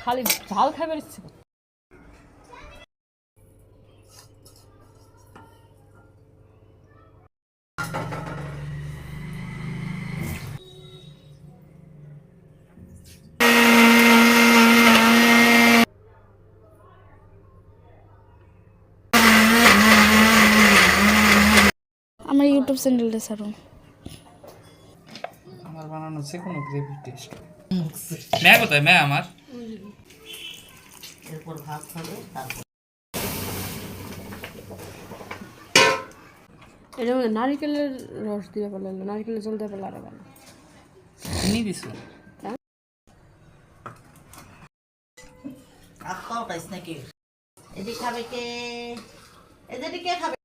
খালি ঝাল খাইবার ইচ্ছে করে। আমার ইউটিউব চ্যানেলটা ছাড়ুন। আমার বানানো যে কোনো গ্রেভি টেস্ট। ম্যা কোথায় ম্যা আমার? এরপর ভাত হবে তারপর এটা মধ্যে নারিকেলের রস দিয়ে ফেলে, নারিকেলের জল দিয়ে ফেলে আরো ভালো। চিনি দিছো? আত্মা উঠাইস নাকি? এদিকে খাবে কে? এদিকে খাবে?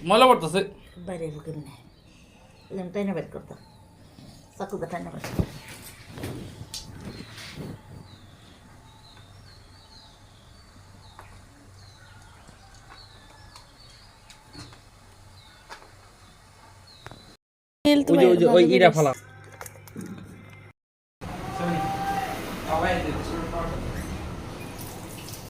ময়লা পড়তেছে। বাইরে ঢুকে নে টাইনা বের করতো চাকুটা টাইনা বের তেল তো ওই ইরা ফেলা